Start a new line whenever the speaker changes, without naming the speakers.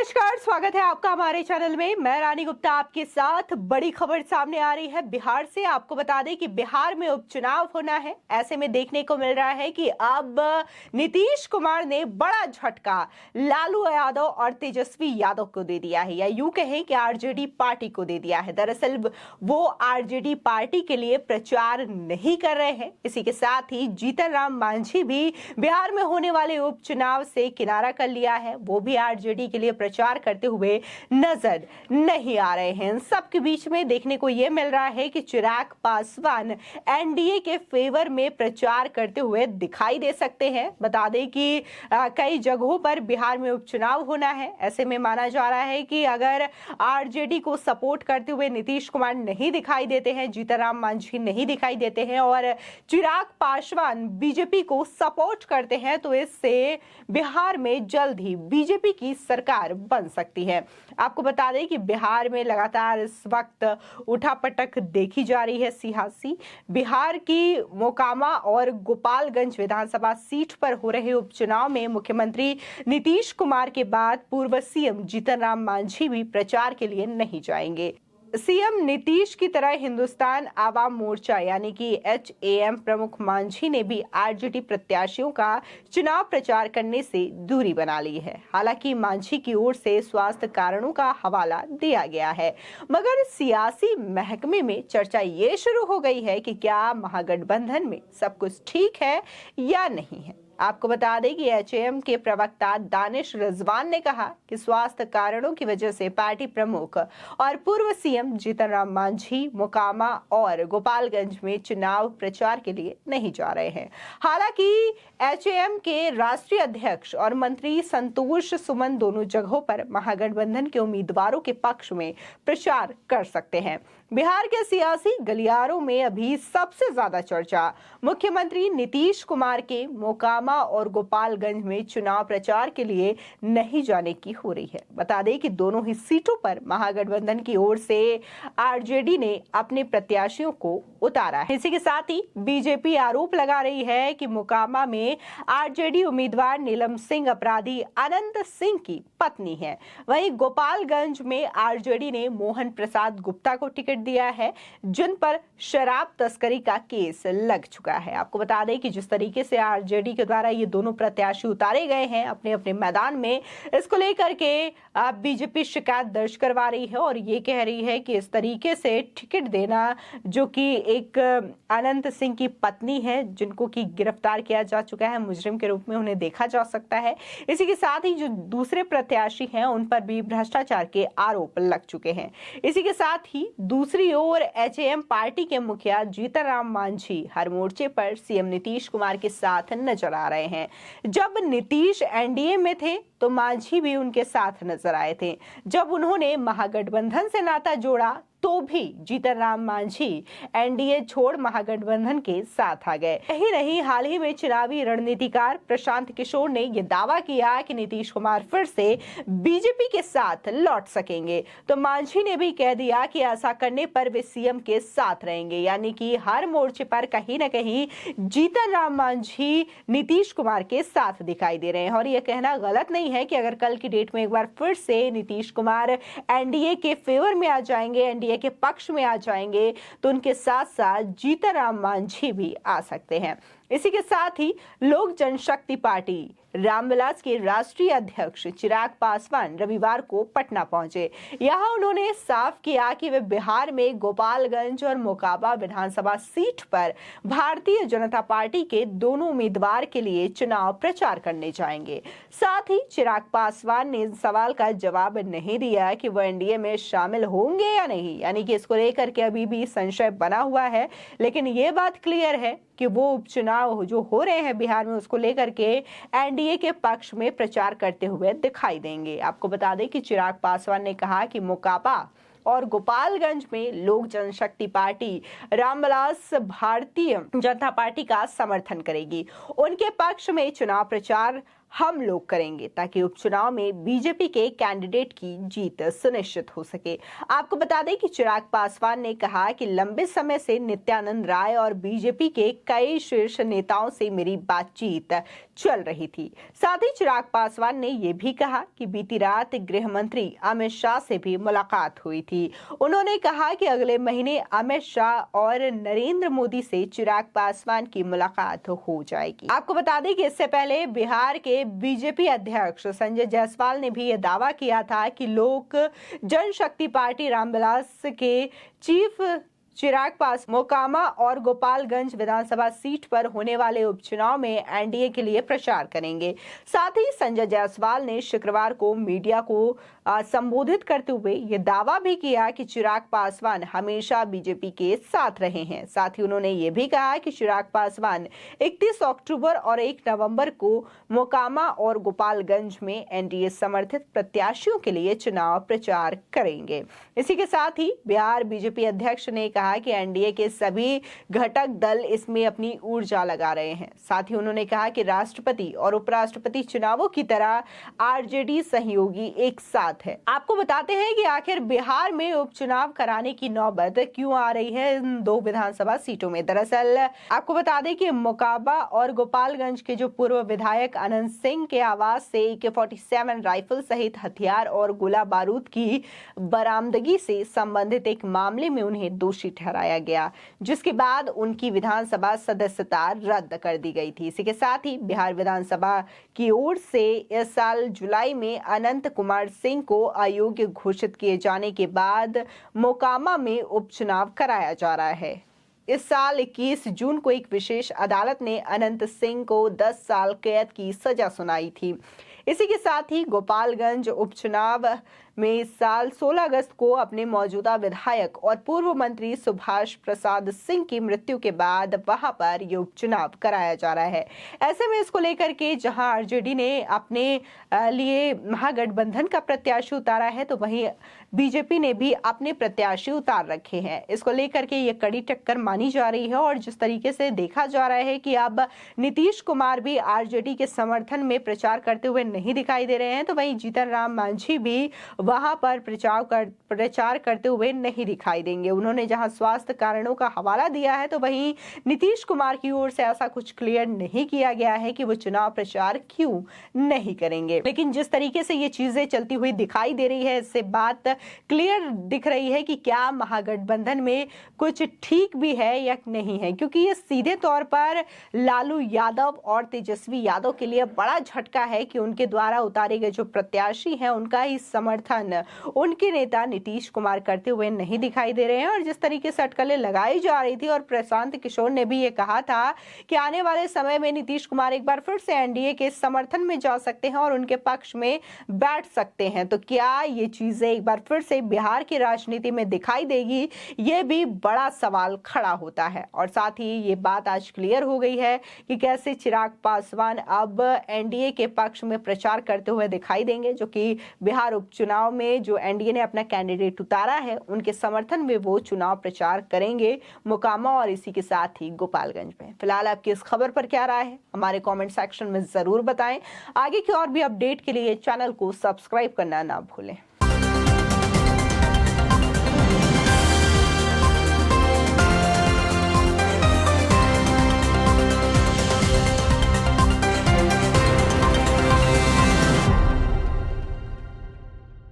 नमस्कार, स्वागत है आपका हमारे चैनल में। मैं रानी गुप्ता आपके साथ। बड़ी खबर सामने आ रही है बिहार से। आपको बता दें कि बिहार में उपचुनाव होना है। ऐसे में देखने को मिल रहा है कि अब नीतीश कुमार ने बड़ा झटका लालू यादव और तेजस्वी यादव को दे दिया है, या यूं कहें कि आरजेडी पार्टी को दे दिया है। दरअसल वो आरजेडी पार्टी के लिए प्रचार नहीं कर रहे हैं। इसी के साथ ही जीतन राम मांझी भी बिहार में होने वाले उपचुनाव से किनारा कर लिया है। वो भी आरजेडी के लिए प्रचार करते हुए नजर नहीं आ रहे हैं। सबके बीच में देखने को यह मिल रहा है कि चिराग पासवान एनडीए के फेवर में प्रचार करते हुए दिखाई दे सकते हैं। बता दें कि कई जगहों पर बिहार में उपचुनाव होना है। ऐसे में माना जा रहा है कि अगर आरजेडी को सपोर्ट करते हुए नीतीश कुमार नहीं दिखाई देते हैं, जीतन राम मांझी नहीं दिखाई देते हैं और चिराग पासवान बीजेपी को सपोर्ट करते हैं, तो इससे बिहार में जल्द ही बीजेपी की सरकार बन सकती है। आपको बता दें कि बिहार में लगातार इस वक्त उठापटक देखी जा रही है सियासी। बिहार की मोकामा और गोपालगंज विधानसभा सीट पर हो रहे उपचुनाव में मुख्यमंत्री नीतीश कुमार के बाद पूर्व सीएम जीतन राम मांझी भी प्रचार के लिए नहीं जाएंगे। सीएम नीतीश की तरह हिंदुस्तान आवाम मोर्चा यानी कि एचएएम प्रमुख मांझी ने भी आरजेडी प्रत्याशियों का चुनाव प्रचार करने से दूरी बना ली है। हालांकि मांझी की ओर से स्वास्थ्य कारणों का हवाला दिया गया है, मगर सियासी महकमे में चर्चा ये शुरू हो गई है कि क्या महागठबंधन में सब कुछ ठीक है या नहीं है। आपको बता दें कि एचएएम के प्रवक्ता दानिश रिजवान ने कहा कि स्वास्थ्य कारणों की वजह से पार्टी प्रमुख और पूर्व सीएम जीतन राम मांझी मोकामा और गोपालगंज में चुनाव प्रचार के लिए नहीं जा रहे हैं। हालांकि एचएएम के राष्ट्रीय अध्यक्ष और मंत्री संतोष सुमन दोनों जगहों पर महागठबंधन के उम्मीदवारों के पक्ष में प्रचार कर सकते हैं। बिहार के सियासी गलियारों में अभी सबसे ज्यादा चर्चा मुख्यमंत्री नीतीश कुमार के मोकामा और गोपालगंज में चुनाव प्रचार के लिए नहीं जाने की हो रही है। बता दें कि दोनों ही सीटों पर महागठबंधन की ओर से आरजेडी ने अपने प्रत्याशियों को उतारा है। इसी के साथ ही बीजेपी आरोप लगा रही है कि मोकामा में आरजेडी उम्मीदवार नीलम सिंह अपराधी अनंत सिंह की पत्नी है। वहीं गोपालगंज में आरजेडी ने मोहन प्रसाद गुप्ता को टिकट दिया है, जिन पर शराब तस्करी का केस लग चुका है। आपको बता दें कि जिस तरीके से आरजेडी के द्वारा ये दोनों प्रत्याशी उतारे गए हैं अपने अपने मैदान में, इसको लेकर के बीजेपी शिकायत दर्ज करवा रही है और ये कह रही है कि इस तरीके से टिकट देना, जो कि एक अनंत सिंह की पत्नी है जिनको की गिरफ्तार किया जा चुका है, मुजरिम के रूप में उन्हें देखा जा सकता है। इसी के साथ ही जो दूसरे प्रत्याशी हैं उन पर भी भ्रष्टाचार के आरोप लग चुके हैं। इसी के साथ ही दूसरी ओर एचएएम पार्टी के मुखिया जीतन राम मांझी हर मोर्चे पर सीएम नीतीश कुमार के साथ नजर आ रहे हैं। जब नीतीश एनडीए में थे तो मांझी भी उनके साथ नजर आए थे। जब उन्होंने महागठबंधन से नाता जोड़ा तो भी जीतन राम मांझी एनडीए छोड़ महागठबंधन के साथ आ गए। यही नहीं, हाल ही में चुनावी रणनीतिकार प्रशांत किशोर ने यह दावा किया कि नीतीश कुमार फिर से बीजेपी के साथ लौट सकेंगे, तो मांझी ने भी कह दिया कि ऐसा करने पर वे सीएम के साथ रहेंगे। यानी कि हर मोर्चे पर कहीं न कहीं जीतन राम मांझी नीतीश कुमार के साथ दिखाई दे रहे हैं। और यह कहना गलत नहीं है कि अगर कल की डेट में एक बार फिर से नीतीश कुमार एनडीए के फेवर में आ जाएंगे, एनडीए के पक्ष में आ जाएंगे, तो उनके साथ साथ जीतन राम मांझी भी आ सकते हैं। इसी के साथ ही लोक जनशक्ति पार्टी रामविलास के राष्ट्रीय अध्यक्ष चिराग पासवान रविवार को पटना पहुंचे। यहां उन्होंने साफ किया कि वे बिहार में गोपालगंज और मोकामा विधानसभा सीट पर भारतीय जनता पार्टी के दोनों उम्मीदवार के लिए चुनाव प्रचार करने जाएंगे। साथ ही चिराग पासवान ने इस सवाल का जवाब नहीं दिया कि वो एनडीए में शामिल होंगे या नहीं, यानी कि इसको लेकर के अभी भी संशय बना हुआ है। लेकिन ये बात क्लियर है कि वो उपचुनाव जो हो रहे हैं बिहार में, उसको लेकर के एनडीए के पक्ष में प्रचार करते हुए दिखाई देंगे। आपको बता दें कि चिराग पासवान ने कहा कि मोकामा और गोपालगंज में लोक जनशक्ति पार्टी रामविलास भारतीय जनता पार्टी का समर्थन करेगी। उनके पक्ष में चुनाव प्रचार हम लोग करेंगे ताकि उपचुनाव में बीजेपी के कैंडिडेट की जीत सुनिश्चित हो सके। आपको बता दें कि चिराग पासवान ने कहा कि लंबे समय से नित्यानंद राय और बीजेपी के कई शीर्ष नेताओं से मेरी बातचीत चल रही थी। साथ ही चिराग पासवान ने यह भी कहा कि बीती रात गृह मंत्री अमित शाह से भी मुलाकात हुई थी। उन्होंने कहा कि अगले महीने अमित शाह और नरेंद्र मोदी से चिराग पासवान की मुलाकात हो जाएगी। आपको बता दें कि इससे पहले बिहार के बीजेपी अध्यक्ष संजय जायसवाल ने भी यह दावा किया था कि लोक जनशक्ति पार्टी रामविलास के चीफ चिराग पास मोकामा और गोपालगंज विधानसभा सीट पर होने वाले उपचुनाव में एनडीए के लिए प्रचार करेंगे। साथ ही संजय जायसवाल ने शुक्रवार को मीडिया को संबोधित करते हुए ये दावा भी किया कि चिराग पासवान हमेशा बीजेपी के साथ रहे हैं। साथ ही उन्होंने ये भी कहा कि चिराग पासवान 31 अक्टूबर और 1 नवंबर को मोकामा और गोपालगंज में एनडीए समर्थित प्रत्याशियों के लिए चुनाव प्रचार करेंगे। इसी के साथ ही बिहार बीजेपी अध्यक्ष ने कहा कि एनडीए के सभी घटक दल इसमें अपनी ऊर्जा लगा रहे हैं। साथ ही उन्होंने कहा कि राष्ट्रपति और उपराष्ट्रपति चुनावों की तरह आरजेडी सहयोगी एक साथ है। आपको बताते हैं कि आखिर बिहार में उपचुनाव कराने की नौबत क्यों आ रही है इन दो विधानसभा सीटों में। दरअसल आपको बता दें कि मोकामा और गोपालगंज के जो पूर्व विधायक अनंत सिंह के आवास से AK-47 राइफल सहित हथियार और गोला बारूद की बरामदगी से संबंधित एक मामले में उन्हें दोषी ठहराया गया, जिसके बाद उनकी विधानसभा सदस्यता रद्द कर दी गई थी। इसी के साथ ही बिहार विधानसभा की ओर से इस साल जुलाई में अनंत कुमार सिंह को अयोग्य घोषित किए जाने के बाद मोकामा में उपचुनाव कराया जा रहा है। इस साल 21 जून को एक विशेष अदालत ने अनंत सिंह को 10 साल कैद की सजा सुनाई थी। इसी के साथ ही गोपालगंज उपचुनाव में इस साल 16 अगस्त को अपने मौजूदा विधायक और पूर्व मंत्री सुभाष प्रसाद सिंह की मृत्यु के बाद वहां पर ये उपचुनाव कराया जा रहा है। ऐसे में इसको लेकर के जहां आरजेडी ने अपने लिए महागठबंधन का प्रत्याशी उतारा है, तो वहीं बीजेपी ने भी अपने प्रत्याशी उतार रखे हैं। इसको लेकर के ये कड़ी टक्कर मानी जा रही है और जिस तरीके से देखा जा रहा है कि अब नीतीश कुमार भी आरजेडी के समर्थन में प्रचार करते हुए नहीं दिखाई दे रहे हैं, तो वहीं जीतन राम मांझी भी वहां पर प्रचार करते हुए नहीं दिखाई देंगे। उन्होंने जहां स्वास्थ्य कारणों का हवाला दिया है, तो वहीं नीतीश कुमार की ओर से ऐसा कुछ क्लियर नहीं किया गया है कि वो चुनाव प्रचार क्यों नहीं करेंगे। लेकिन जिस तरीके से ये चीजें चलती हुई दिखाई दे रही है, इससे बात क्लियर दिख रही है कि क्या महागठबंधन में कुछ ठीक भी है या नहीं है, क्योंकि ये सीधे तौर पर लालू यादव और तेजस्वी यादव के लिए बड़ा झटका है कि उनके द्वारा उतारे गए जो प्रत्याशी हैं उनका ही समर्थन उनके नेता नीतीश कुमार करते हुए नहीं दिखाई दे रहे हैं। और जिस तरीके से अटकलें लगाई जा रही थी और प्रशांत किशोर ने भी ये कहा था कि आने वाले समय में नीतीश कुमार एक बार फिर से एनडीए के समर्थन में जा सकते हैं और उनके पक्ष में बैठ सकते हैं, तो क्या ये चीजें एक बार फिर से बिहार की राजनीति में दिखाई देगी, ये भी बड़ा सवाल खड़ा होता है। और साथ ही ये बात आज क्लियर हो गई है कि कैसे चिराग पासवान अब एनडीए के पक्ष में प्रचार करते हुए दिखाई देंगे, जो कि बिहार उपचुनाव में जो एनडीए ने अपना कैंडिडेट उतारा है उनके समर्थन में वो चुनाव प्रचार करेंगे मोकामा और इसी के साथ ही गोपालगंज में। फिलहाल आपकी इस खबर पर क्या राय है, हमारे कमेंट सेक्शन में जरूर बताएं। आगे की और भी अपडेट के लिए चैनल को सब्सक्राइब करना ना भूलें।